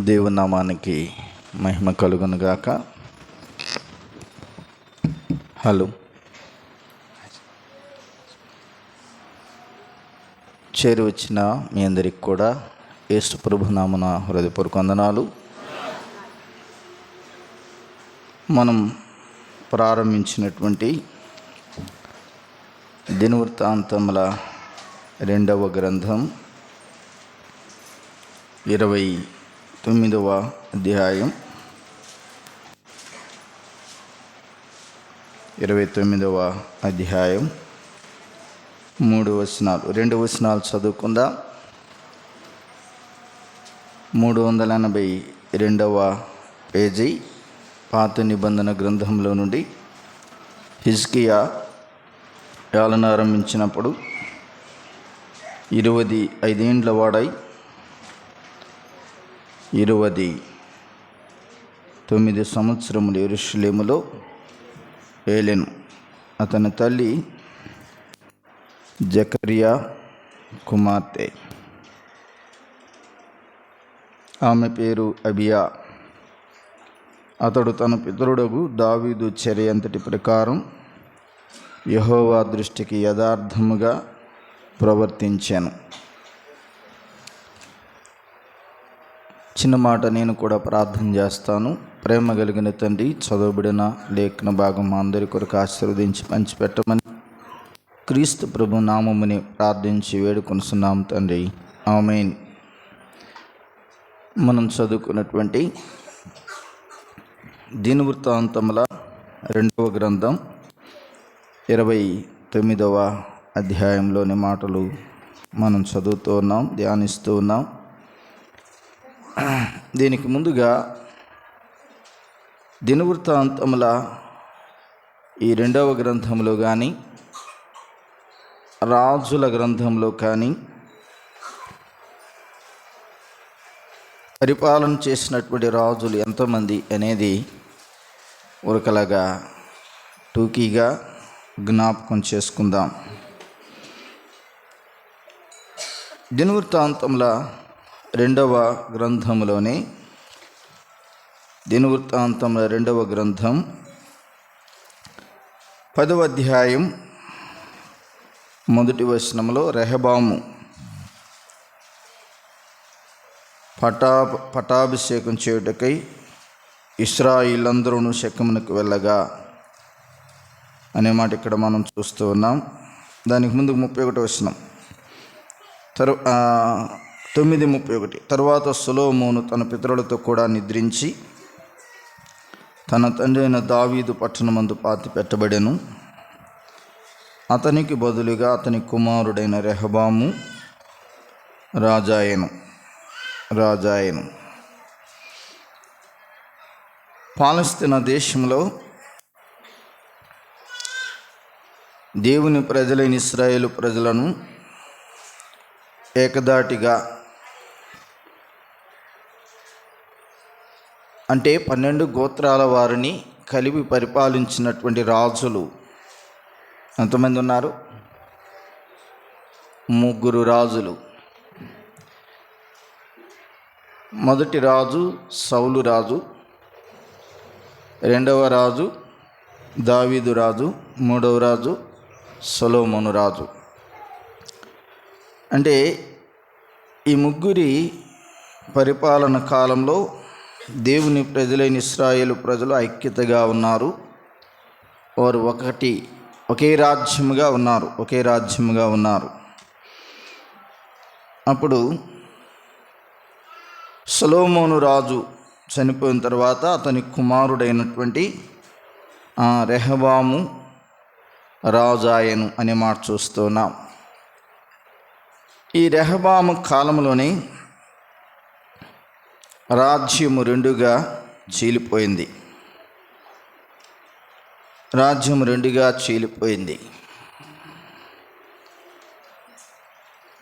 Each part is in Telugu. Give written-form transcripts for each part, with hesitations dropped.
దేవుని నామానికి మహిమ కలుగును గాక. హలో, చేరి వచ్చిన మీ అందరికి కూడా యేసు ప్రభు నామమున హృదయపూర్వక వందనాలు. మనం ప్రారంభించినటువంటి దినవృత్తాంతముల 2వ గ్రంథం 29వ అధ్యాయం 3 వచనాలు 2 వచనాలు చదువుకుందాం. 382వ పేజీ పాత నిబంధన గ్రంథంలో నుండి హిజ్కియా ఏలన ఆరంభించినప్పుడు 25 ఏండ్ల వాడై 29 సంవత్సరములు యెరూషలేములో ఏలెను. అతని తల్లి జకర్యా కుమార్తె, ఆమె పేరు అబియా. అతడు తన పితరుడగు దావీదు చర్య అంతటి ప్రకారం యెహోవా దృష్టికి యథార్థముగా ప్రవర్తించాను. చిన్న మాట నేను కూడా ప్రార్థన చేస్తాను. ప్రేమ కలిగిన తండ్రి, చదవబడిన లేఖన భాగం మా అందరి కొరకు ఆశీర్వదించి పంచిపెట్టమని క్రీస్తు ప్రభు నామముని ప్రార్థించి వేడుకొనుచున్నాం తండ్రి, ఆమేన్. మనం చదువుకున్నటువంటి దినవృత్తాంతముల 2వ గ్రంథం 29వ అధ్యాయంలోని మాటలు మనం చదువుతూ ఉన్నాం, ధ్యానిస్తూ ఉన్నాం. దీనికి ముందుగా దినవృత్తాంతముల ఈ 2వ గ్రంథంలో కానీ రాజుల గ్రంథంలో కానీ పరిపాలన చేసినటువంటి రాజులు ఎంతమంది అనేది ఉరకలాగా టూకీగా జ్ఞాపకం చేసుకుందాం. దినవృత్తాంతముల 2వ గ్రంథంలోనే దినవృత్తాంతముల 2వ గ్రంథం 10వ అధ్యాయం 1వ వచనంలో రెహబాము పట్టాభిషేకం చేయుటకై ఇశ్రాయేలందరూ షెకెమునకు వెళ్ళగా అనే మాట ఇక్కడ మనం చూస్తూ ఉన్నాం. దానికి ముందు 31వ వచనం 9:31. తరువాత సొలొమోను తన పితరులతో కూడా నిద్రించి తన తండ్రి అయిన దావీదు పట్టణమందు పాతి పెట్టబడెను. అతనికి బదులుగా అతని కుమారుడైన రెహబాము రాజాయను. పాలస్తీనా దేశంలో దేవుని ప్రజలైన ఇశ్రాయేలు ప్రజలను ఏకదాటిగా అంటే 12 గోత్రాల వారిని కలిపి పరిపాలించినటువంటి రాజులు ఎంతమంది ఉన్నారు? 3 రాజులు. మొదటి రాజు సౌలు రాజు, 2వ రాజు దావీదు రాజు, 3వ రాజు సొలొమోను రాజు. అంటే ఈ 3 పరిపాలన కాలంలో దేవుని ప్రజలైన ఇశ్రాయేలు ప్రజలు ఐక్యతగా ఉన్నారు. వారు ఒకే రాజ్యముగా ఉన్నారు. అప్పుడు సొలొమోను రాజు చనిపోయిన తర్వాత అతని కుమారుడైనటువంటి రెహబాము రాజాయను అనే మాట చూస్తున్నాం. ఈ రెహబాము కాలంలోనే రాజ్యము 2గా చీలిపోయింది.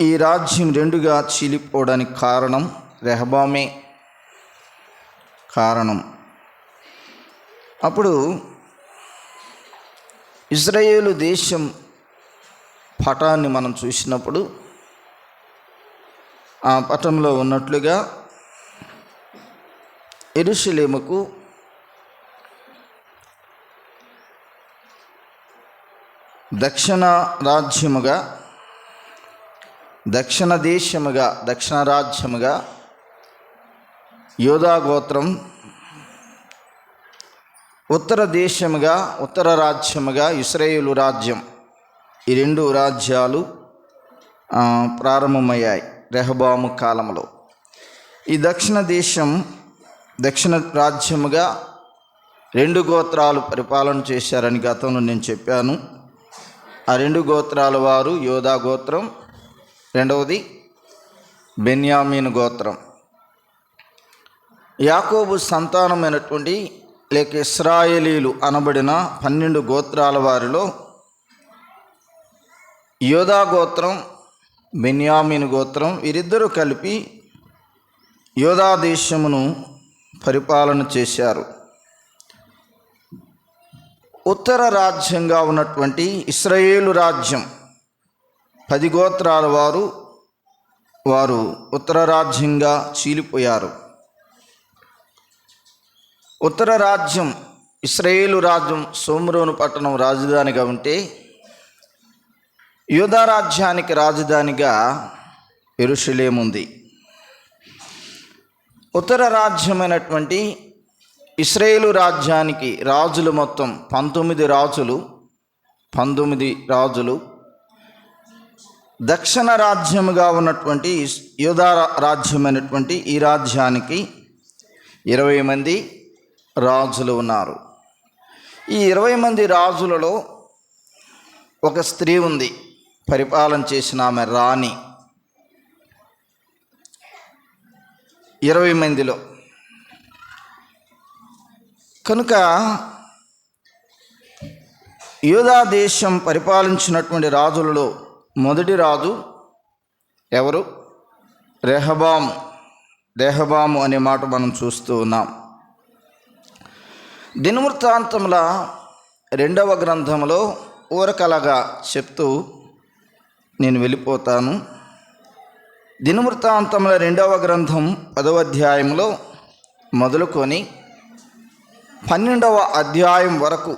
ఈ రాజ్యం 2గా చీలిపోవడానికి కారణం రెహబామే కారణం. అప్పుడు ఇజ్రాయేలు దేశం పటాన్ని మనం చూసినప్పుడు ఆ పటంలో ఉన్నట్లుగా యెరూషలేముకు దక్షిణ రాజ్యముగా యోధా గోత్రం, ఉత్తర రాజ్యముగా ఇశ్రాయేలు రాజ్యం, ఈ రెండు రాజ్యాలు ప్రారంభమయ్యాయి రెహబాము కాలంలో. ఈ దక్షిణ రాజ్యముగా రెండు గోత్రాలు పరిపాలన చేశారని గతంలో నేను చెప్పాను. ఆ రెండు గోత్రాల వారు యోధా గోత్రం, రెండవది బెన్యామీను గోత్రం. యాకోబు సంతానమైనటువంటి లేక ఇశ్రాయేలీలు అనబడిన 12 గోత్రాల వారిలో యోధా గోత్రం, బెన్యామీను గోత్రం వీరిద్దరూ కలిపి యోధా దేశమును పరిపాలన చేశారు. ఉత్తర రాజ్యంగా ఉన్నటువంటి ఇశ్రాయేలు రాజ్యం 10 గోత్రాల వారు ఉత్తర రాజ్యంగా చీలిపోయారు. ఉత్తర రాజ్యం ఇశ్రాయేలు రాజ్యం షోమ్రోను పట్టణం రాజధానిగా ఉంటే, యూదా రాజ్యానికి రాజధానిగా యెరూషలేము ఉంది. ఉత్తర రాజ్యమైనటువంటి ఇశ్రాయేలు రాజ్యానికి రాజులు మొత్తం 19 రాజులు. దక్షిణ రాజ్యముగా ఉన్నటువంటి యూదా రాజ్యమైనటువంటి ఈ రాజ్యానికి 20 మంది రాజులు ఉన్నారు. ఈ 20 మంది రాజులలో ఒక స్త్రీ ఉంది, పరిపాలన చేసిన ఆమె రాణి. 20 మందిలో కనుక యూదా దేశం పరిపాలించినటువంటి రాజులలో మొదటి రాజు ఎవరు? రెహబాము అనే మాట మనం చూస్తూ ఉన్నాం. దినవృత్తాంతముల 2వ గ్రంథంలో ఊరకలగా చెప్తూ నేను వెళ్ళిపోతాను. దినవృత్తాంతముల 2వ గ్రంథం 10వ అధ్యాయంలో మొదలుకొని 12వ అధ్యాయం వరకు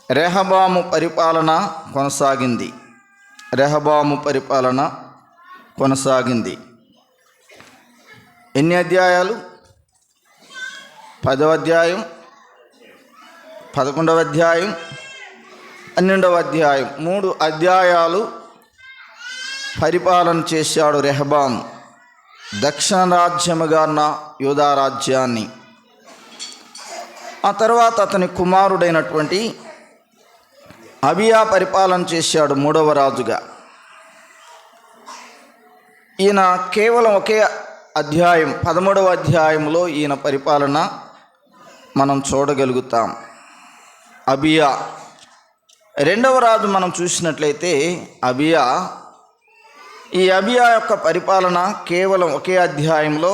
రెహబాము పరిపాలన కొనసాగింది. ఎన్ని అధ్యాయాలు? 10వ అధ్యాయం, 11వ అధ్యాయం, 12వ అధ్యాయం, 3 అధ్యాయాలు పరిపాలన చేశాడు రెహబాము దక్షిణ రాజ్యముగా ఉన్న యూదా రాజ్యాన్ని. ఆ తర్వాత అతని కుమారుడైనటువంటి అబియా పరిపాలన చేశాడు 3వ రాజుగా. ఈయన కేవలం ఒకే అధ్యాయం 13వ అధ్యాయంలో ఈయన పరిపాలన మనం చూడగలుగుతాం. అబియా 2వ రాజు మనం చూసినట్లయితే ఈ అబియా యొక్క పరిపాలన కేవలం ఒకే అధ్యాయంలో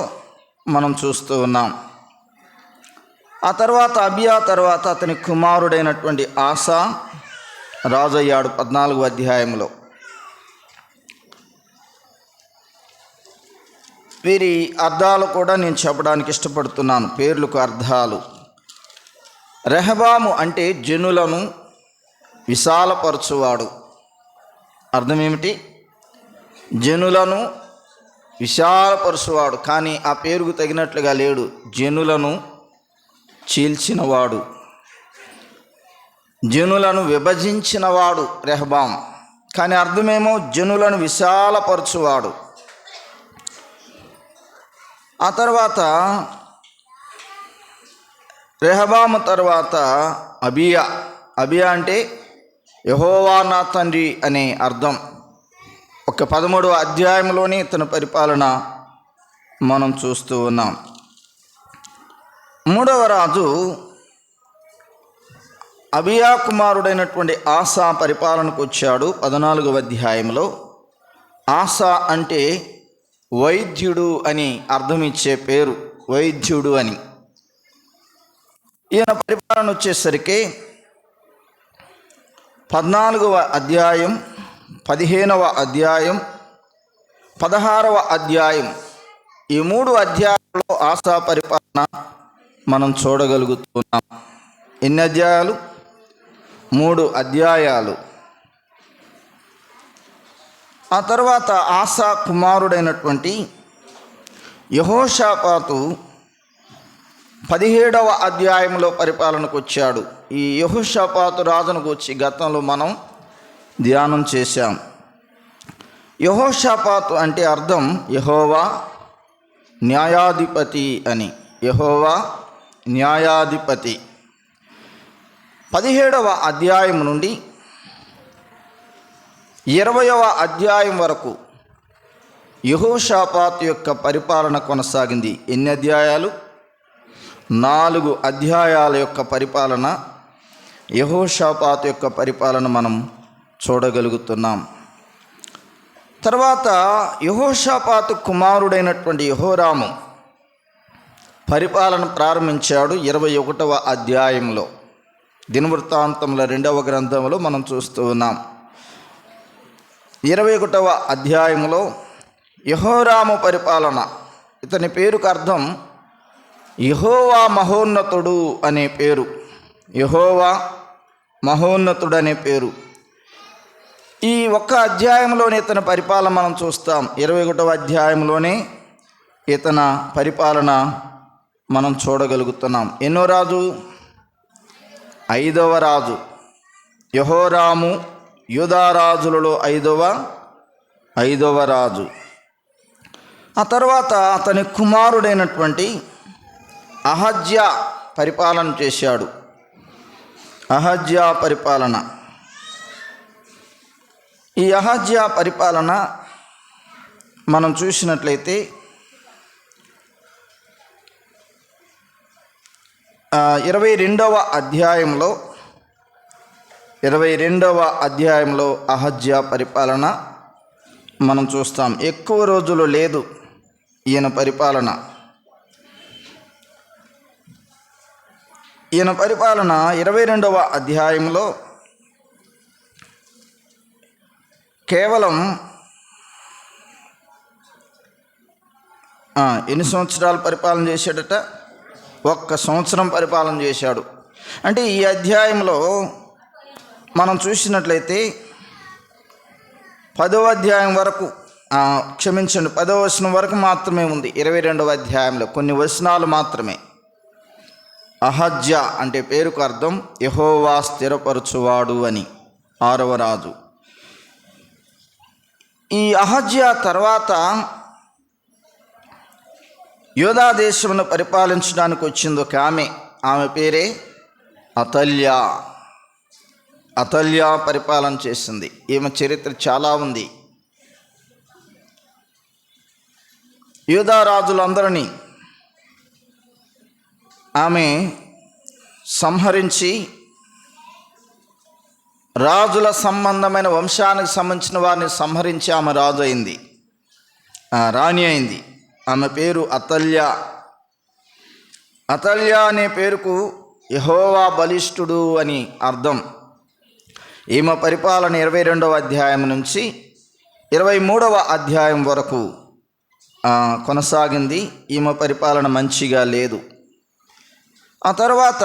మనం చూస్తూ ఉన్నాం. ఆ తర్వాత అబియా తర్వాత అతని కుమారుడైనటువంటి ఆసా రాజు అయ్యాడు 14వ అధ్యాయంలో. వీరి అర్థాలు కూడా నేను చెప్పడానికి ఇష్టపడుతున్నాను, పేర్లకు అర్థాలు. రెహబాము అంటే జనులను విశాలపరచువాడు. అర్థం ఏమిటి? జనులను విశాలపరచువాడు. కానీ ఆ పేరుకు తగినట్లుగా లేడు, జనులను చీల్చినవాడు, జనులను విభజించినవాడు రెహబాం. కానీ అర్థమేమో జనులను విశాలపరచువాడు. ఆ తర్వాత రెహబాము తర్వాత అబియా అంటే యెహోవా నా తండ్రి అనే అర్థం. ఒక 13వ అధ్యాయంలోనే ఇతని పరిపాలన మనం చూస్తూ ఉన్నాం. 3వ రాజు అబియా కుమారుడైనటువంటి ఆసా పరిపాలనకు వచ్చాడు 14వ అధ్యాయంలో. ఆసా అంటే వైద్యుడు అని అర్థం ఇచ్చే పేరు, వైద్యుడు అని. ఈయన పరిపాలన వచ్చేసరికి 14వ అధ్యాయం, 15వ అధ్యాయం, 16వ అధ్యాయం ఈ 3 అధ్యాయాల్లో ఆసా పరిపాలన మనం చూడగలుగుతున్నాం. ఎన్ని అధ్యాయాలు? 3 అధ్యాయాలు. ఆ తర్వాత ఆసా కుమారుడైనటువంటి యెహోషాపాతు 17వ అధ్యాయంలో పరిపాలనకు వచ్చాడు. ఈ యెహోషాపాతు రాజును గురించి గతంలో మనం ధ్యానం చేశాం. యెహోషాపాతు అంటే అర్థం యెహోవా న్యాయాధిపతి అని. యెహోవా న్యాయాధిపతి. 17వ అధ్యాయం నుండి 20వ అధ్యాయం వరకు యెహోషాపాతు యొక్క పరిపాలన కొనసాగింది. ఎన్ని అధ్యాయాలు? 4 అధ్యాయాల యొక్క పరిపాలన, యెహోషాపాతు యొక్క పరిపాలన మనం చూడగలుగుతున్నాం. తర్వాత యెహోషాపాతు కుమారుడైనటువంటి యెహోరాము పరిపాలన ప్రారంభించాడు 21వ అధ్యాయంలో. దినవృత్తాంతముల 2వ గ్రంథంలో మనం చూస్తూ ఉన్నాం. 21వ అధ్యాయంలో యెహోరాము పరిపాలన. ఇతని పేరుకు అర్థం యెహోవా మహోన్నతుడు అనే పేరు. యెహోవా మహోన్నతుడు అనే పేరు. ఈ ఒక్క అధ్యాయంలోనే ఇతని పరిపాలన మనం చూస్తాం. 21వ అధ్యాయంలోనే ఇతని పరిపాలన మనం చూడగలుగుతున్నాం. ఎన్నో రాజు? 5వ రాజు. యెహోరాము యూదా రాజులలో 5వ రాజు. ఆ తర్వాత అతని కుమారుడైనటువంటి అహజ్యా పరిపాలన చేశాడు. అహజ్యా పరిపాలన. ఈ అహజ్యా పరిపాలన మనం చూసినట్లయితే 22వ అధ్యాయంలో అహజ్యా పరిపాలన మనం చూస్తాం. ఎక్కువ రోజులు లేదు ఈయన పరిపాలన. ఈయన పరిపాలన 22వ అధ్యాయంలో కేవలం ఎన్ని సంవత్సరాలు పరిపాలన చేశాడట? 1 సంవత్సరం పరిపాలన చేశాడు. అంటే ఈ అధ్యాయంలో మనం చూసినట్లయితే 10వ అధ్యాయం వరకు, 10వ వచనం వరకు మాత్రమే ఉంది 22వ అధ్యాయంలో, కొన్ని వచనాలు మాత్రమే. అహజ్యా అంటే పేరుకు అర్థం యెహోవా స్థిరపరచువాడు అని. 6వ రాజు. ఈ అహజ్యా తర్వాత యూదా దేశమును పరిపాలించడానికి వచ్చింది ఒక ఆమె పేరే అతల్యా. అతల్యా పరిపాలన చేసింది. ఈమె చరిత్ర చాలా ఉంది. యూదా రాజులందరినీ ఆమె సంహరించి, రాజుల సంబంధమైన వంశానికి సంబంధించిన వారిని సంహరించి ఆమె రాణి అయింది. ఆమె పేరు అతల్యా. అతల్యా అనే పేరుకు యెహోవా బలిష్ఠుడు అని అర్థం. ఈమె పరిపాలన 22వ అధ్యాయం నుంచి 23వ అధ్యాయం వరకు కొనసాగింది. ఈమె పరిపాలన మంచిగా లేదు. ఆ తర్వాత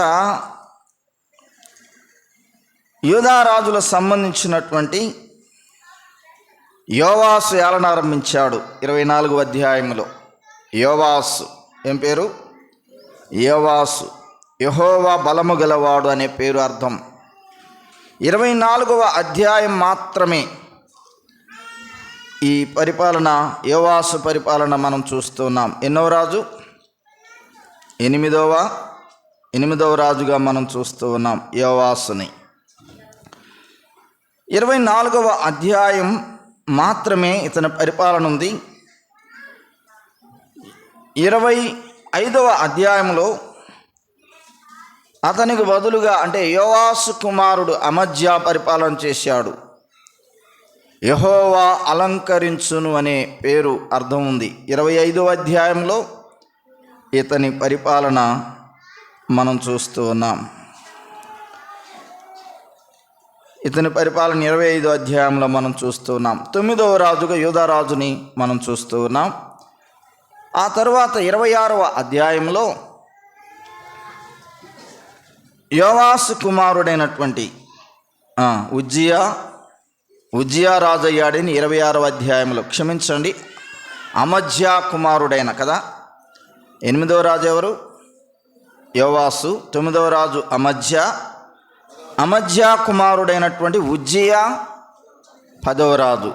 యూదా రాజులకు సంబంధించినటువంటి యోవాసు ఏలన ఆరంభించాడు 24వ అధ్యాయంలో. యోవాసు ఏం పేరు? యోవాసు. యెహోవా బలము గలవాడు అనే పేరు అర్థం. 24వ అధ్యాయం మాత్రమే ఈ పరిపాలన, యోవాసు పరిపాలన మనం చూస్తున్నాం. ఎన్నో రాజు? 8వ రాజుగా మనం చూస్తూ ఉన్నాం యోవాసుని. 24వ అధ్యాయం మాత్రమే ఇతని పరిపాలన ఉంది. 25వ అధ్యాయంలో అతనికి బదులుగా, అంటే యోవాసు కుమారుడు అమజ్యా పరిపాలన చేశాడు. యెహోవా అలంకరించును అనే పేరు అర్థం ఉంది. 25వ అధ్యాయంలో ఇతని పరిపాలన మనం చూస్తూ ఉన్నాం. ఇతని పరిపాలన 25వ అధ్యాయంలో మనం చూస్తూ ఉన్నాం. 9వ రాజుగా యూదా రాజుని మనం చూస్తూ ఉన్నాం. ఆ తరువాత 26వ అధ్యాయంలో యోవాసు కుమారుడైనటువంటి ఉజ్జియా రాజు అయ్యాడని 26వ అధ్యాయంలో, క్షమించండి, అమజ్యా కుమారుడైన కదా. 8వ రాజు ఎవరు? యోవాసు. 9వ రాజు అమజ్యా కుమారుడైనటువంటి ఉజ్జియా 10వ రాజు.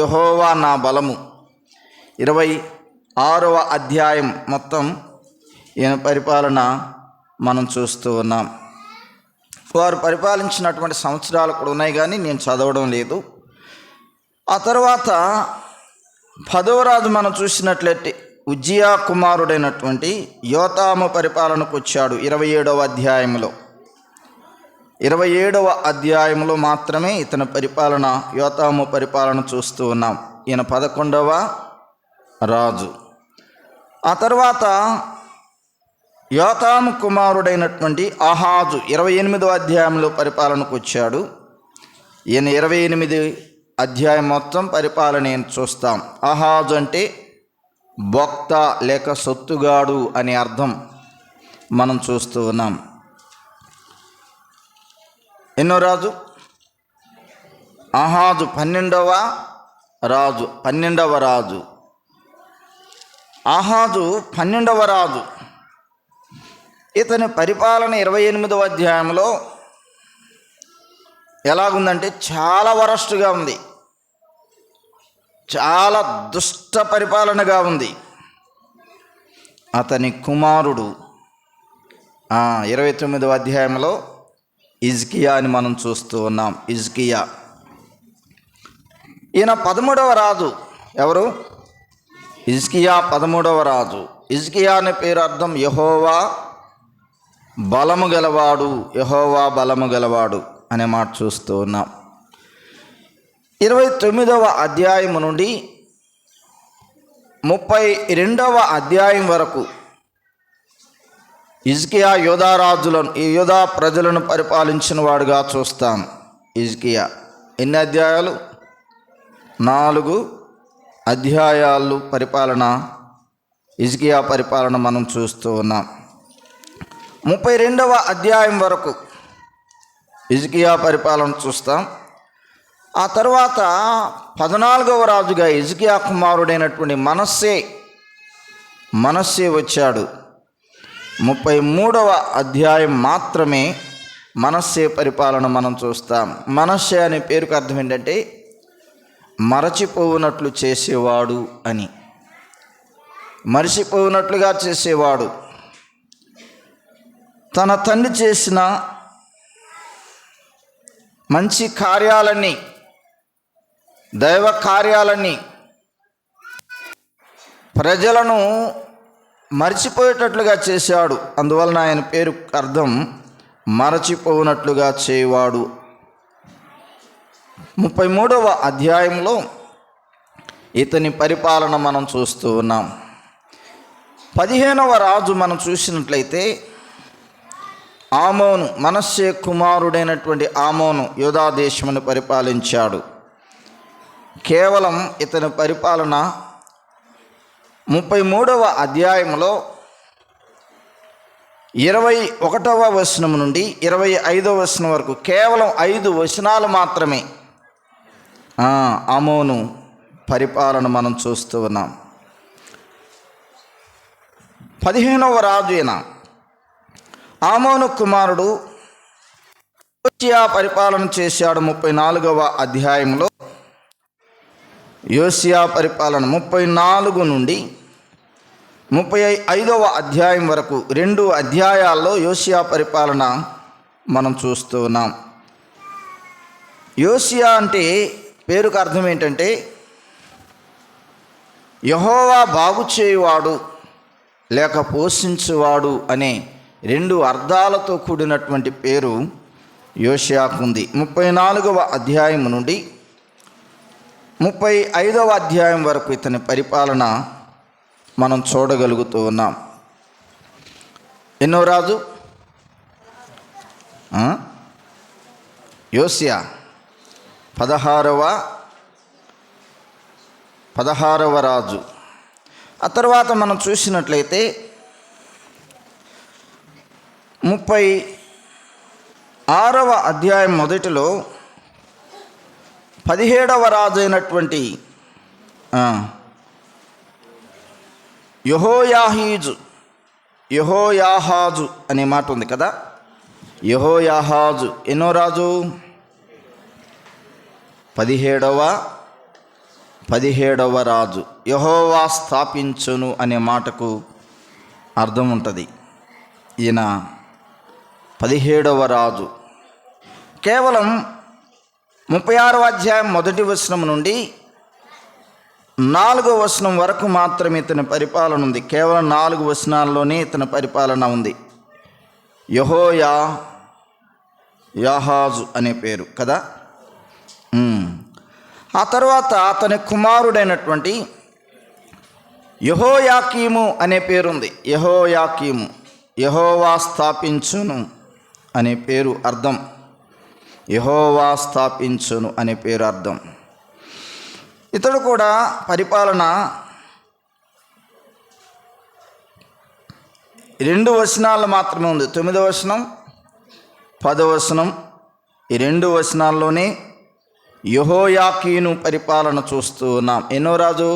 యెహోవా నా బలము. 26వ అధ్యాయం మొత్తం ఈయన పరిపాలన మనం చూస్తూ ఉన్నాం. వారు పరిపాలించినటువంటి సంవత్సరాలు కూడా ఉన్నాయి, కానీ నేను చదవడం లేదు. ఆ తర్వాత 10వ రాజు మనం చూసినట్లయితే ఉజ్జియా కుమారుడైనటువంటి యోతాము పరిపాలనకు వచ్చాడు. 27వ అధ్యాయంలో 27వ అధ్యాయంలో మాత్రమే ఇతని పరిపాలన, యోతాము పరిపాలన చూస్తూ ఉన్నాం. ఈయన 11వ రాజు. ఆ తర్వాత యోతాము కుమారుడైనటువంటి ఆహాజు 28వ అధ్యాయంలో పరిపాలనకు వచ్చాడు. ఈయన 28 అధ్యాయం మొత్తం పరిపాలన చూస్తాం. ఆహాజు అంటే భోక్త లేక సొత్తుగాడు అనే అర్థం మనం చూస్తూ ఉన్నాం. ఎన్నో రాజు? ఆహాజు 12వ రాజు. ఆహాజు 12వ రాజు. ఇతని పరిపాలన 28వ అధ్యాయంలో ఎలాగుందంటే చాలా వరస్ట్గా ఉంది, చాలా దుష్ట పరిపాలనగా ఉంది. అతని కుమారుడు 29వ అధ్యాయంలో హిజ్కియా అని మనం చూస్తూ ఉన్నాం. హిజ్కియా. ఈయన 13వ రాజు. ఎవరు? హిజ్కియా 13వ రాజు. హిజ్కియా అనే పేరు అర్థం యెహోవా బలము గలవాడు అనే మాట చూస్తూ ఉన్నాం. 29వ అధ్యాయం నుండి 32వ అధ్యాయం వరకు హిజ్కియా యూదా ప్రజలను పరిపాలించిన వాడుగా చూస్తాం. హిజ్కియా ఎన్ని అధ్యాయాలు? 4 అధ్యాయాలు పరిపాలన, హిజ్కియా పరిపాలన మనం చూస్తూ ఉన్నాం. 32వ అధ్యాయం వరకు హిజ్కియా పరిపాలన చూస్తాం. ఆ తర్వాత 14వ రాజుగా హిజ్కియా కుమారుడైనటువంటి మనస్సే వచ్చాడు. 33వ అధ్యాయం మాత్రమే మనస్సే పరిపాలన మనం చూస్తాం. మనస్సే అనే పేరుకు అర్థం ఏంటంటే మరచిపోవునట్లు చేసేవాడు అని. మరచిపోవునట్లుగా చేసేవాడు. తన తండ్రి చేసిన మంచి కార్యాలన్నీ, దైవ కార్యాలన్నీ ప్రజలను మర్చిపోయేటట్లుగా చేశాడు. అందువలన ఆయన పేరు అర్థం మరచిపోవునట్లుగా చేయవాడు. 33వ అధ్యాయంలో ఇతని పరిపాలన మనం చూస్తూ ఉన్నాం. 15వ రాజు మనం చూసినట్లయితే ఆమోను, మనస్సే కుమారుడైనటువంటి ఆమోను యూదా దేశమును పరిపాలించాడు. కేవలం ఇతని పరిపాలన 33వ అధ్యాయంలో 21వ వచనం నుండి 25వ వచనం వరకు కేవలం 5 వచనాలు మాత్రమే ఆమోను పరిపాలన మనం చూస్తూ ఉన్నాం. 15వ రాజు అయిన ఆమోను కుమారుడు యోషియా పరిపాలన చేశాడు. 34వ అధ్యాయంలో యోషియా పరిపాలన 34 నుండి 35వ అధ్యాయం వరకు 2 అధ్యాయాల్లో యోషియా పరిపాలన మనం చూస్తూ ఉన్నాం. యోషియా అంటే పేరుకు అర్థం ఏంటంటే యెహోవా బాగు చేయువాడు లేక పోషించువాడు అనే 2 అర్థాలతో కూడినటువంటి పేరు యోషియాకు ఉంది. 34వ అధ్యాయం నుండి 35వ అధ్యాయం వరకు ఇతని పరిపాలన మనం చూడగలుగుతూ ఉన్నాం. ఎన్నో రాజు? యోషియా 16వ రాజు. ఆ తర్వాత మనం చూసినట్లయితే 36వ అధ్యాయం మొదటిలో 17వ రాజు అయినటువంటి యెహోయాహాజు అనే మాట ఉంది కదా. యెహోయాహాజు ఎన్నో రాజు? 17వ రాజు. యెహోవా స్థాపించును అనే మాటకు అర్థం ఉంటుంది. ఈయన 17వ రాజు. కేవలం 36వ అధ్యాయం మొదటి వచనం నుండి 4వ వచనం వరకు మాత్రమే ఇతని పరిపాలన ఉంది. కేవలం 4 వచనాల్లోనే ఇతని పరిపాలన ఉంది. యెహోయాహాజు అనే పేరు కదా. ఆ తర్వాత అతని కుమారుడైనటువంటి యెహోయాకీము అనే పేరుంది. యెహోయాకీము, యెహోవా స్థాపించును అనే పేరు అర్థం. యెహోవా స్థాపించును అనే పేరు అర్థం. ఇతడు కూడా పరిపాలన 2 వచనాలు మాత్రమే ఉంది. 9వ వచనం, 10వ వచనం. ఈ 2 వచనాల్లోనే యెహోయాకీను పరిపాలన చూస్తూ ఉన్నాం. ఎన్నో రాజు?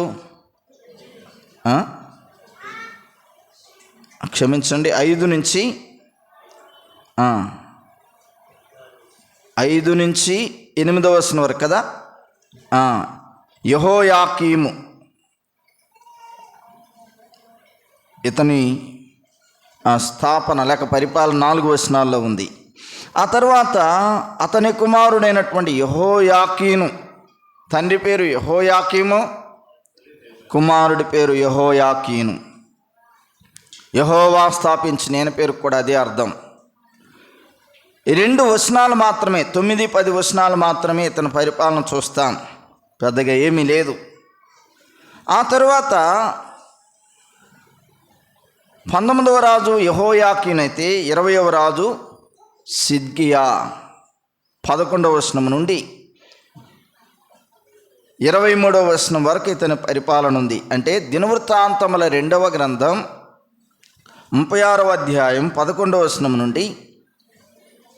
క్షమించండి, 5 నుంచి 8వ వచనం వరకు కదా. యెహోయాకీము ఇతని స్థాపన లేక పరిపాలన 4 వచనాల్లో ఉంది. ఆ తర్వాత అతని కుమారుడైనటువంటి యెహోయాకీను, తండ్రి పేరు యెహోయాకీము, కుమారుడి పేరు యెహోయాకీను. యెహోవా స్థాపించిన ఆయన పేరు కూడా అదే అర్థం. ఈ 2 వచనాలు మాత్రమే, 9, 10 వచనాలు మాత్రమే ఇతని పరిపాలన చూస్తాం. పెద్దగా ఏమీ లేదు. ఆ తరువాత 19వ రాజు యెహోయాకీను అయితే 20వ రాజు సిద్కియా. 11వ వచనం నుండి 23వ వచనం వరకు ఇతని పరిపాలన ఉంది. అంటే దినవృత్తాంతముల 2వ గ్రంథం 36వ అధ్యాయం 11వ వచనం నుండి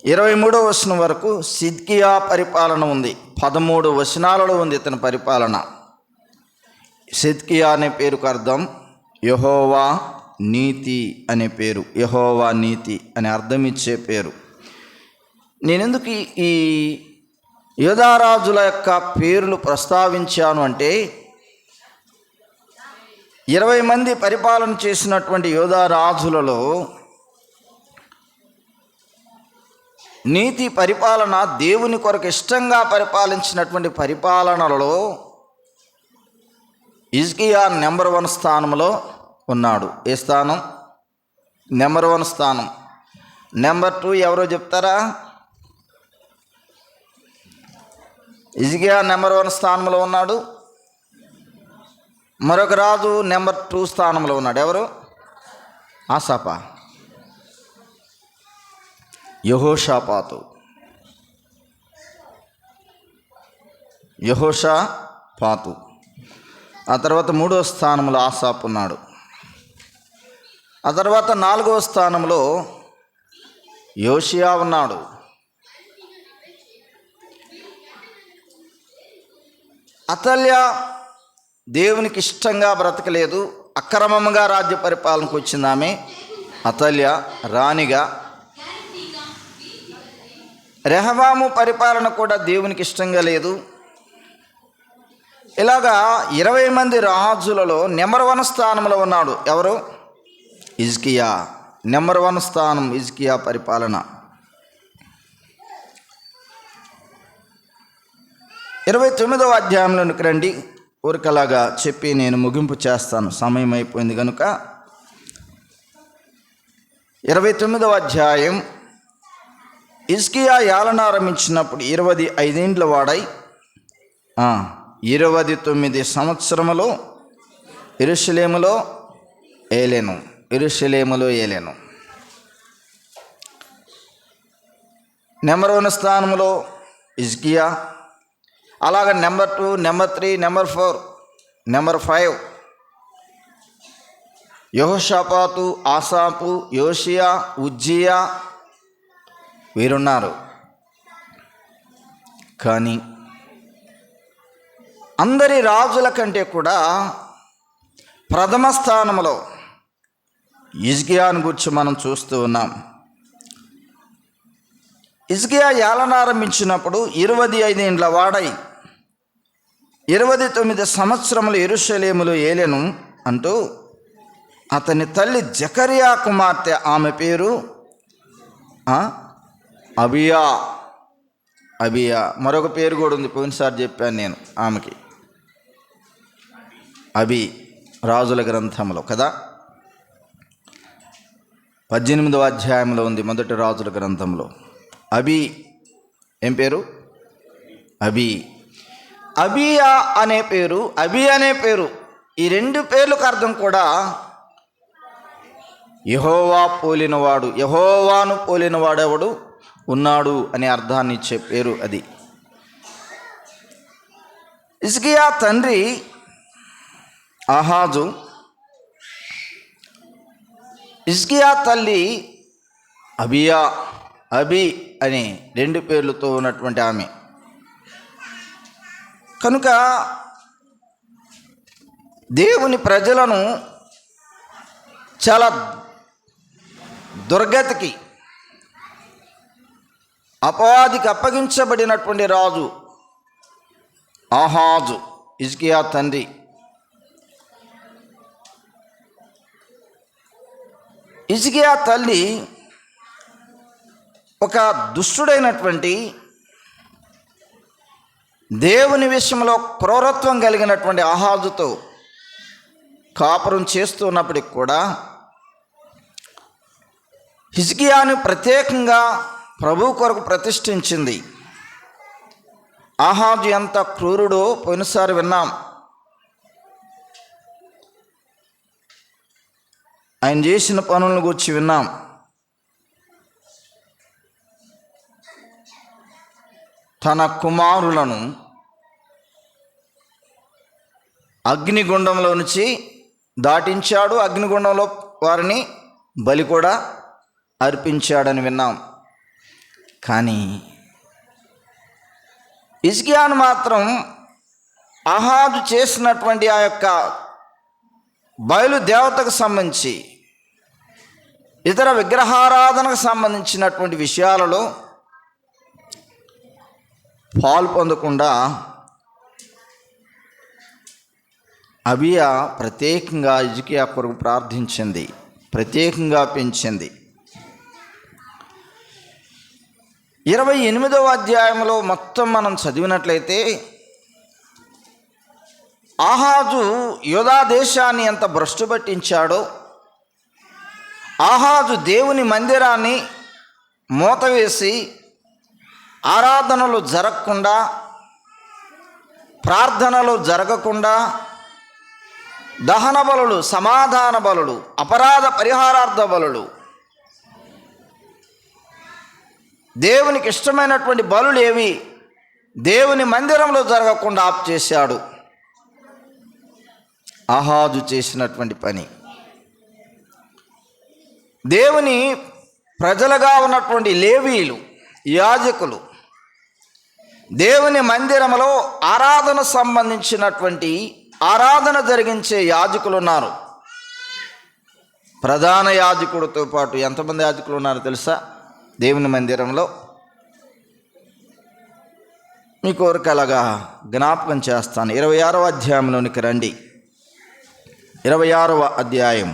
23వ వచనం వరకు సిద్కియా పరిపాలన ఉంది. 13 వచనాలలో ఉంది ఇతని పరిపాలన. సిద్కియా అనే పేరుకు అర్థం యెహోవా నీతి అనే పేరు. యెహోవా నీతి అనే అర్థం ఇచ్చే పేరు. నేనెందుకు ఈ యూదారాజుల యొక్క పేర్లు ప్రస్తావించాను అంటే 20 మంది పరిపాలన చేసినటువంటి యూదారాజులలో నీతి పరిపాలన, దేవుని కొరకు ఇష్టంగా పరిపాలించినటువంటి పరిపాలనలలో హిజ్కియా నెంబర్ 1 స్థానంలో ఉన్నాడు. ఏ స్థానం? నెంబర్ 1 స్థానం. నెంబర్ 2 ఎవరో చెప్తారా? హిజ్కియా నెంబర్ 1 స్థానంలో ఉన్నాడు. మరొక రాజు నెంబర్ 2 స్థానంలో ఉన్నాడు. ఎవరు? ఆసాపా, యెహోషాపాతు. ఆ తర్వాత 3వ స్థానంలో ఆసాపు ఉన్నాడు. ఆ తర్వాత 4వ స్థానంలో యోషియా ఉన్నాడు. అతల్య దేవునికి ఇష్టంగా బ్రతకలేదు, అక్రమంగా రాజ్య పరిపాలనకు వచ్చింది ఆమె. అతల్య రాణిగా. రెహబాము పరిపాలన కూడా దేవునికి ఇష్టంగా లేదు. ఇలాగా 20 మంది రాజులలో నెంబర్ 1 స్థానంలో ఉన్నాడు. ఎవరు? హిజ్కియా. నెంబర్ 1 స్థానం హిజ్కియా పరిపాలన. 29వ అధ్యాయంలోనికి రండి. ఊరికలాగా చెప్పి నేను ముగింపు చేస్తాను, సమయం అయిపోయింది కనుక. 29వ అధ్యాయం. హిజ్కియా ఏలన ఆరంభించినప్పుడు 25 ఏండ్ల వాడై 29 సంవత్సరములో యెరూషలేములో ఏలెను. నెంబర్ 1 స్థానంలో హిజ్కియా. అలాగే నెంబర్ 2, నెంబర్ 3, నెంబర్ 4, నెంబర్ 5 యెహోషాపాతు, ఆసాపు, యోషియా, ఉజ్జియా వీరున్నారు. కానీ అందరి రాజుల కంటే కూడా ప్రథమ స్థానంలో హిజ్కియాను గురించి మనం చూస్తూ ఉన్నాం. హిజ్కియా ఏలనారంభించినప్పుడు 25 ఏండ్ల వాడై 29 సంవత్సరములు యెరూషలేములో ఏలెను అంటూ అతని తల్లి జకరియా కుమార్తె, ఆమె పేరు అబియా. మరొక పేరు కూడా ఉంది, పోయినసారి చెప్పాను నేను ఆమెకి. రాజుల గ్రంథంలో కదా, 18వ అధ్యాయంలో ఉంది, మొదటి రాజుల గ్రంథంలో. ఏం పేరు? అబియా అనే పేరు, అనే పేరు, ఈ రెండు పేర్లకు అర్థం కూడా యెహోవాను పోలినవాడెవడు ఉన్నాడు అనే అర్థాన్ని ఇచ్చే పేరు అది. హిజ్కియా తండ్రి ఆహాజు, హిజ్కియా తల్లి అబియా, అనే 2 పేర్లతో ఉన్నటువంటి ఆమె. కనుక దేవుని ప్రజలను చాలా దుర్గతికి, అపవాదికి అప్పగించబడినటువంటి రాజు ఆహాజు, హిజ్కియా తండ్రి. హిజ్కియా తల్లి ఒక దుష్టుడైనటువంటి, దేవుని విషయంలో క్రూరత్వం కలిగినటువంటి ఆహాజుతో కాపురం చేస్తున్నప్పటికి కూడా హిజ్కియాను ప్రత్యేకంగా ప్రభు కొరకు ప్రతిష్ఠించింది. ఆహాజు ఎంత క్రూరుడో పోయినసారి విన్నాం. ఆయన చేసిన పనులను గురించి విన్నాం. తన కుమారులను అగ్నిగుండంలో నుంచి దాటించాడు, అగ్నిగుండంలో వారిని బలి కూడా అర్పించాడని విన్నాం. కానీ హిజ్కియాను మాత్రం ఆహాజు చేసినటువంటి ఆ యొక్క బయలు దేవతకు సంబంధించి, ఇతర విగ్రహారాధనకు సంబంధించినటువంటి విషయాలలో పాలు పొందకుండా అబియా ప్రత్యేకంగా హిజ్కియా కొరకు ప్రార్థించింది, ప్రత్యేకంగా పెంచింది. 28వ అధ్యాయంలో మొత్తం మనం చదివినట్లయితే ఆహాజు యూదా దేశాన్ని ఎంత భ్రష్టు పట్టించాడో, ఆహాజు దేవుని మందిరాన్ని మూతవేసి ఆరాధనలు జరగకుండా, ప్రార్థనలు జరగకుండా, దహన బలులు, సమాధాన బలులు, అపరాధ పరిహారార్థ బలులు, దేవునికి ఇష్టమైనటువంటి బలులు ఏవి దేవుని మందిరంలో జరగకుండా ఆపు చేశాడు. ఆహాజు చేసినటువంటి పని. దేవుని ప్రజలుగా ఉన్నటువంటి లేవీయులు, యాజకులు, దేవుని మందిరంలో ఆరాధన సంబంధించినటువంటి ఆరాధన జరిగించే యాజకులు ఉన్నారు. ప్రధాన యాజకుడితో పాటు ఎంతమంది యాజకులు ఉన్నారో తెలుసా? దేవుని మందిరంలో మీ కోరిక అలాగా జ్ఞాపకం చేస్తాను. 26వ అధ్యాయంలోనికి రండి. 26వ అధ్యాయం,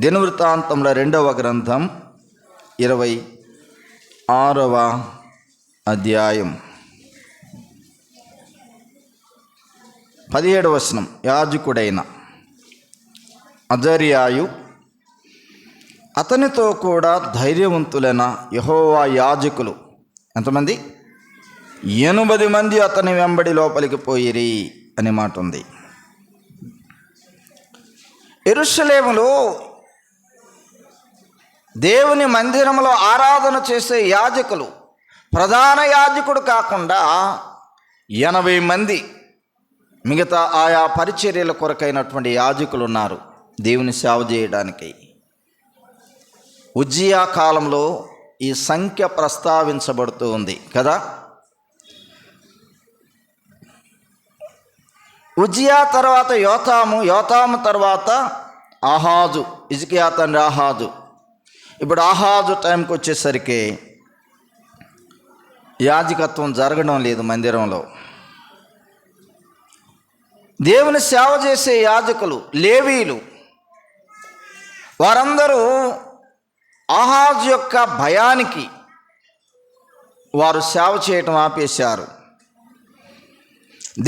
దినవృత్తాంతముల 2వ గ్రంథం 26వ అధ్యాయం 17వ వచనం. యాజకుడైన అజర్యాయు అతనితో కూడా ధైర్యవంతులైన యెహోవా యాజకులు ఎంతమంది? 80 మంది అతని వెంబడి లోపలికి పోయిరి అనే మాట ఉంది. యెరూషలేములో దేవుని మందిరంలో ఆరాధన చేసే యాజకులు, ప్రధాన యాజకుడు కాకుండా 80 మంది మిగతా ఆయా పరిచర్యల కొరకైనటువంటి యాజకులు ఉన్నారు. దేవుని సేవ చేయడానికి. ఉజ్జియా కాలంలో ఈ సంఖ్య ప్రస్తావించబడుతూ ఉంది కదా. ఉజ్జియా తర్వాత యోతాము, యోతాము తర్వాత ఆహాజు, హిజ్కియా తండ్రి ఆహాజు. ఇప్పుడు ఆహాజు టైంకి వచ్చేసరికి యాజకత్వం జరగడం లేదు మందిరంలో. దేవుని సేవ చేసే యాజకులు, లేవీలు, వారందరూ ఆహాజు యొక్క భయానికి వారు సేవ చేయటం ఆపేశారు.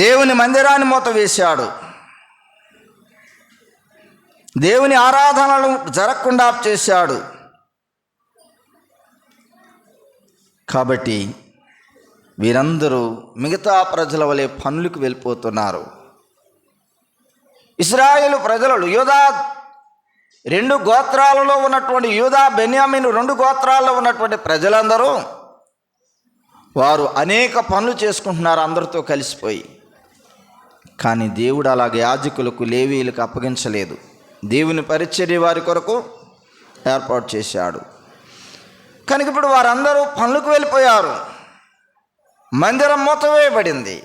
దేవుని మందిరాన్ని మూత వేశాడు. దేవుని ఆరాధనలు జరగకుండా చేశాడు. కాబట్టి వీరందరూ మిగతా ప్రజల వలె పనులకు వెళ్ళిపోతున్నారు. ఇశ్రాయేలు ప్రజలు, యూదా 2 గోత్రాలలో ఉన్నటువంటి, యూదా బెన్యామీను 2 గోత్రాల్లో ఉన్నటువంటి ప్రజలందరూ వారు అనేక పనులు చేసుకుంటున్నారు అందరితో కలిసిపోయి. కానీ దేవుడు అలాగే యాజకులకు, లేవీయులకు అప్పగించలేదు. దేవుని పరిచర్య వారి కొరకు ఏర్పాటు చేశాడు. కనుక ఇప్పుడు వారందరూ పనులకు వెళ్ళిపోయారు. మందిరం మూతవేయబడింది,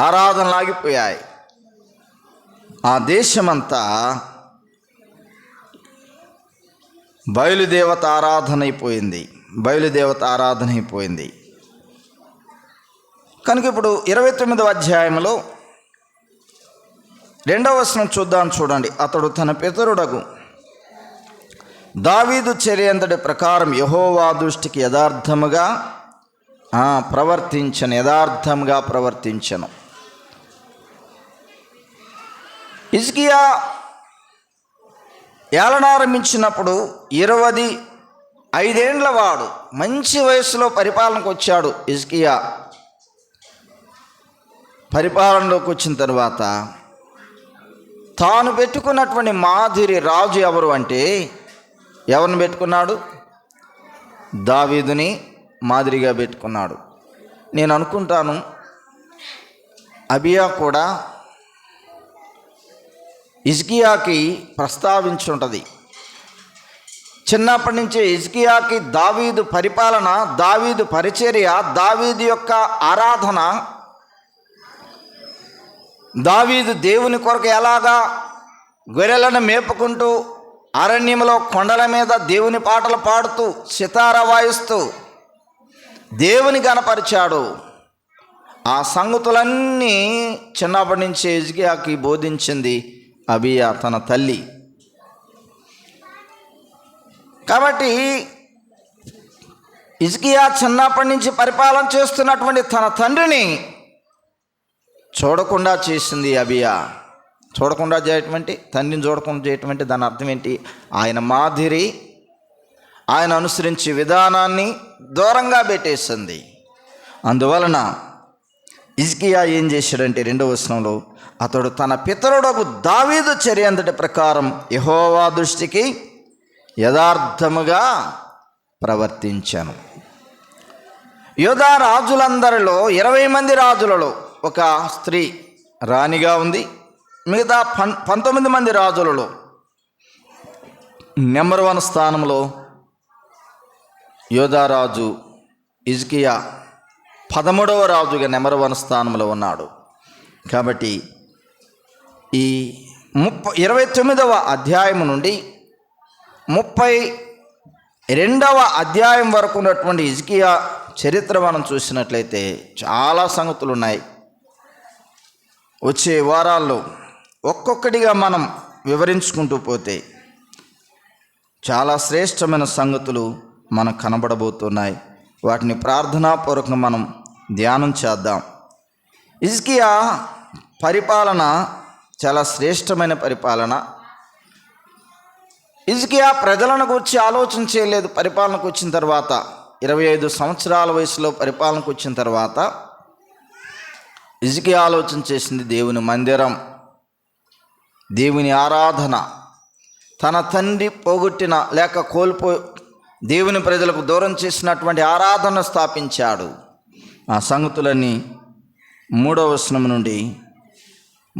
ఆరాధనలు ఆగిపోయాయి. ఆ దేశమంతా బయలుదేవత ఆరాధన అయిపోయింది, బయలుదేవత ఆరాధన అయిపోయింది. కనుక ఇప్పుడు 29వ అధ్యాయంలో 2వ వచనం చూడండి. అతడు తన పితరుడగు దావీదు చర్య అంతటి ప్రకారం యెహోవా దృష్టికి యథార్థముగా ప్రవర్తించను. హిజ్కియా ఏలనారంభించినప్పుడు 25 ఏండ్ల వాడు, మంచి వయసులో పరిపాలనకు వచ్చాడు. హిజ్కియా పరిపాలనలోకి వచ్చిన తర్వాత తాను పెట్టుకున్నటువంటి మాదిరి రాజు ఎవరు అంటే, ఎవరిని పెట్టుకున్నాడు? దావీదుని మాదిరిగా పెట్టుకున్నాడు. నేను అనుకుంటాను అబియా కూడా హిజ్కియాకి ప్రస్తావించుంటుంది. చిన్నప్పటి నుంచే హిజ్కియాకి దావీదు పరిపాలన, దావీదు పరిచర్య, దావీదు యొక్క ఆరాధన, దావీదు దేవుని కొరకు ఎలాగా గొర్రెలను మేపుకుంటూ అరణ్యంలో కొండల మీద దేవుని పాటలు పాడుతూ సితారా వాయిస్తూ దేవుని గణపరిచాడు. ఆ సంగతులన్నీ చిన్నప్పటి నుంచి హిజ్కియాకి బోధించింది అబియా తన తల్లి. కాబట్టి హిజ్కియా చిన్నప్పటి నుంచి పరిపాలన చేస్తున్నటువంటి తన తండ్రిని చూడకుండా చేసింది అబియా. చూడకుండా చేయటం అంటే, తండ్రిని చూడకుండా చేయటం అంటే దాని అర్థం ఏంటి? ఆయన మాదిరి, ఆయన అనుసరించే విధానాన్ని దూరంగా పెట్టేసింది. అందువలన హిజ్కియా ఏం చేశాడంటే 2వ వచనంలో, అతడు తన పితరుడకు దావీదు చర్య అంతటి ప్రకారం యెహోవా దృష్టికి యథార్థముగా ప్రవర్తించాను. యూదా రాజులందరిలో 20 మంది రాజులలో ఒక స్త్రీ రాణిగా ఉంది. మిగతా 19 మంది రాజులలో నెంబర్ 1 స్థానంలో యూదా రాజు హిజ్కియా 13వ రాజుగా నెంబర్ 1 స్థానంలో ఉన్నాడు. కాబట్టి ఈ 29వ అధ్యాయం నుండి 32వ అధ్యాయం వరకు ఉన్నటువంటి హిజ్కియా చరిత్ర మనం చూసినట్లయితే చాలా సంగతులు ఉన్నాయి. వచ్చే వారాల్లో ఒక్కొక్కటిగా మనం వివరించుకుంటూ పోతే చాలా శ్రేష్టమైన సంగతులు మనకు కనబడబోతున్నాయి. వాటిని ప్రార్థనాపూర్వకంగా మనం ధ్యానం చేద్దాం. హిజ్కియా పరిపాలన చాలా శ్రేష్టమైన పరిపాలన. హిజ్కియా ప్రజలను గురించి ఆలోచన చేయలేదు. పరిపాలనకు వచ్చిన తర్వాత 25 సంవత్సరాల వయసులో పరిపాలనకు వచ్చిన తర్వాత హిజ్కియా ఆలోచన చేసింది దేవుని మందిరం, దేవుని ఆరాధన. తన తండ్రి పోగొట్టిన లేక దేవుని ప్రజలకు దూరం చేసినటువంటి ఆరాధన స్థాపించాడు. ఆ సంగతులన్నీ 3వ వచనం నుండి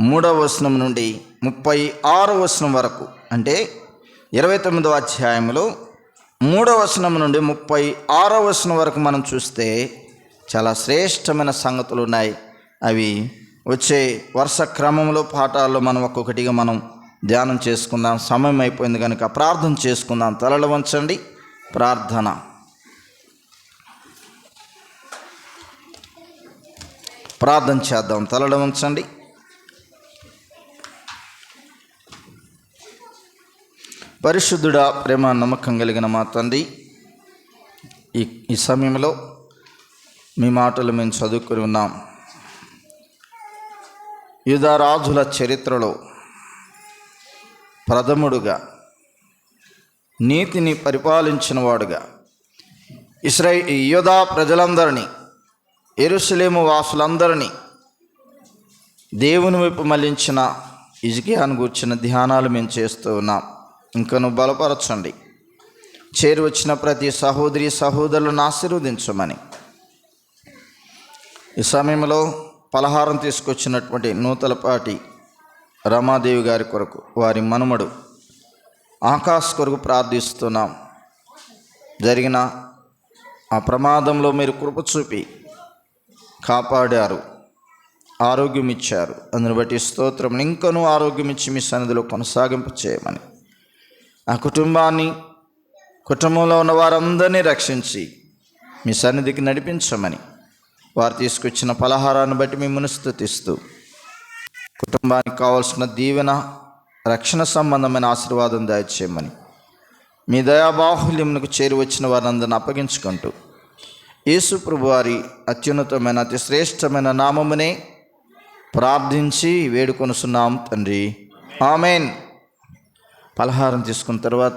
3వ వచనం నుండి 36వ వచనం వరకు, అంటే 29వ అధ్యాయంలో 3వ వచనం నుండి 36వ వచనం వరకు మనం చూస్తే చాలా శ్రేష్టమైన సంగతులు ఉన్నాయి. అవి వచ్చే వరుస క్రమంలో పాఠాల్లో మనం ఒక్కొక్కటిగా మనం ధ్యానం చేసుకుందాం. సమయం అయిపోయింది కనుక ప్రార్థన చేసుకుందాం. తలలు వంచండి, ప్రార్థన చేద్దాం. తలలు వంచండి. పరిశుద్ధుడా, ప్రేమ నమ్మకం కలిగిన మా తండ్రి, ఈ సమయంలో మీ మాటలు మేము చదువుకుని ఉన్నాం. యూదా రాజుల చరిత్రలో ప్రథముడుగా, నీతిని పరిపాలించిన వాడుగా, యూదా ప్రజలందరినీ, యెరూషలేము వాసులందరినీ దేవుని వైపు మళ్లించిన హిజ్కియాను గూర్చిన ధ్యానాలు మేము చేస్తూ ఉన్నాం. ఇంకను బలపరచండి. చేరి వచ్చిన ప్రతి సహోదరి సహోదరులను ఆశీర్వదించమని, ఈ సమయంలో పలహారం తీసుకొచ్చినటువంటి నూతలపాటి రమాదేవి గారి కొరకు, వారి మనుమడు ఆకాశ్ కొరకు ప్రార్థిస్తున్నాం. జరిగిన ఆ ప్రమాదంలో మీరు కృప చూపి కాపాడారు, ఆరోగ్యం ఇచ్చారు. అందుని బట్టి స్తోత్రం. ఇంకనూ ఆరోగ్యం ఇచ్చి మీ సన్నిధిలో కొనసాగింపు చేయమని, ఆ కుటుంబంలో ఉన్న వారందరినీ రక్షించి మీ సన్నిధికి నడిపించమని, వారు తీసుకొచ్చిన పలహారాన్ని బట్టి మిమ్మల్ని స్తుతిస్తూ, కుటుంబానికి కావాల్సిన దీవెన, రక్షణ సంబంధమైన ఆశీర్వాదం దయచేయమని, మీ దయాబాహుల్యమునకు చేరి వచ్చిన వారందరిని అప్పగించుకుంటూ, యేసు ప్రభు వారి అత్యున్నతమైన అతి శ్రేష్టమైన నామమునే ప్రార్థించి వేడుకొనుచున్నాం తండ్రి, ఆమేన్. పలహారం తీసుకున్న తర్వాత